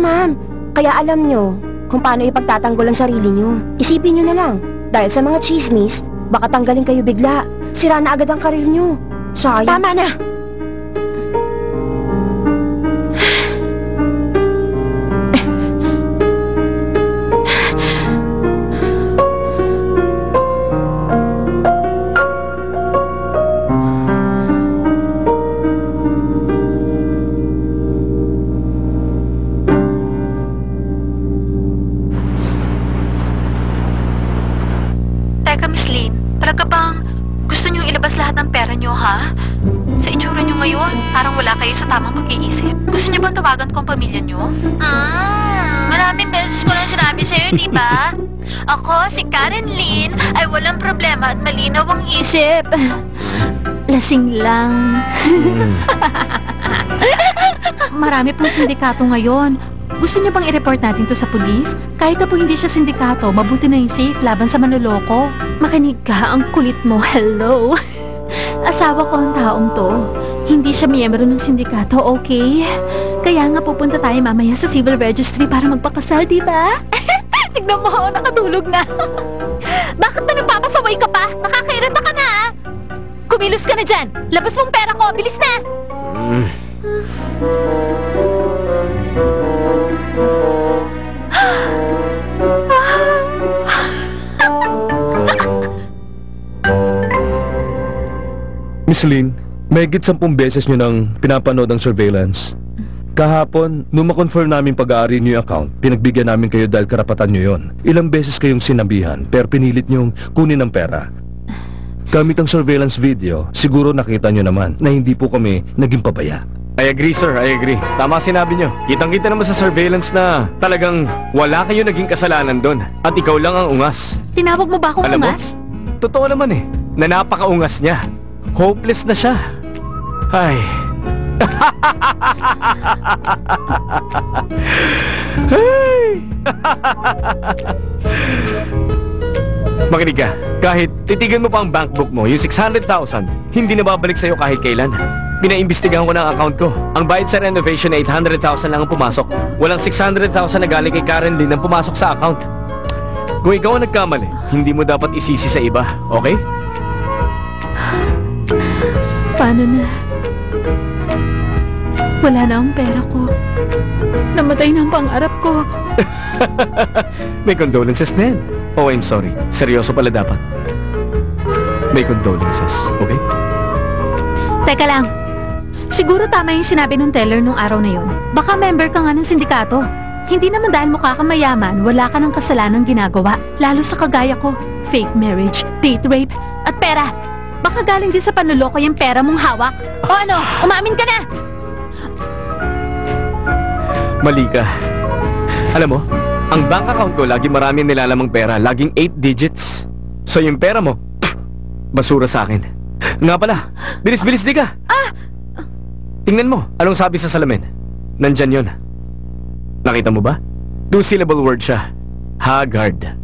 ma'am. Kaya alam nyo kung paano ipagtatanggol ang sarili nyo. Isipin nyo na lang, dahil sa mga chismis, baka tanggalin kayo bigla. Sira na agad ang karir nyo. Sayang. Tama na! Teka, Miss Lynn, talaga bang gusto niyong ilabas lahat ng pera niyo, ha? Sa itsura niyo ngayon, parang wala kayo sa tamang pag-iisip. Gusto niyo bang tawagan ko ang pamilya niyo? Maraming beses ko lang sinabi sa'yo, di ba? Ako, si Karen Lynn, ay walang problema at malinaw ang isip. Lasing lang. Marami pong sindikato ngayon. Gusto niyo bang i-report natin to sa pulis? Kahit na po hindi siya sindikato, mabuti na yung safe laban sa manloloko. Makinig ka, ang kulit mo. Hello? Asawa ko ang taong to. Hindi siya miyembro ng sindikato, okay? Kaya nga pupunta tayo mamaya sa civil registry para magpakasal, di ba? Tignan mo, nakatulog na. Bakit na nagpapasaway ka pa? Nakakairita ka na, ah. Kumilos ka na dyan. Labas mong pera ko. Bilis na. Miss Lynn, mahigit 10 beses nyo nang pinapanood ang surveillance. Kahapon, nung ma-confirm namin pag-aari niyo yung account, pinagbigyan namin kayo dahil karapatan nyo yon. Ilang beses kayong sinabihan, pero pinilit nyong kunin ang pera. Gamit ang surveillance video, siguro nakita nyo naman na hindi po kami naging pabaya. I agree, sir. I agree. Tama sinabi nyo. Kitang-kita naman sa surveillance na talagang wala kayo naging kasalanan doon. At ikaw lang ang ungas. Tinawag mo ba akong Alam mo, ungas? totoo naman eh, na napaka-ungas niya. Hopeless na siya. Ay. Hey! Makinig ka, kahit titigan mo pa ang bankbook mo, yung 600,000, hindi na babalik sa'yo kahit kailan. Pinaimbestigahan ko ng account ko. Ang bayad sa renovation ay 800,000 lang ang pumasok. Walang 600,000 na galing kay Karen Lynn ang pumasok sa account. Kung ikaw ang nagkamali, hindi mo dapat isisi sa iba, okay? Paano na? Wala na ang pera ko. Namatay na ang pangarap ko. May condolences na yan. Oh, I'm sorry. Seryoso pala dapat. May condolences, okay? Teka lang. Siguro tama yung sinabi ng teller nung araw na yon. Baka member ka nga ng sindikato. Hindi naman dahil mukha kang mayaman, wala ka ng kasalanang ginagawa. Lalo sa kagaya ko. Fake marriage, date rape, at pera. Baka galing din sa panloloko yung pera mong hawak. O ano, umamin ka na! Mali ka. Alam mo, ang bank account ko lagi marami nilalamang pera. Laging 8 digits. So yung pera mo, basura sa akin. Nga pala, bilis-bilis di ka. Tingnan mo, anong sabi sa salamin? Nandyan yun. Nakita mo ba? 2-syllable word siya. Haggard.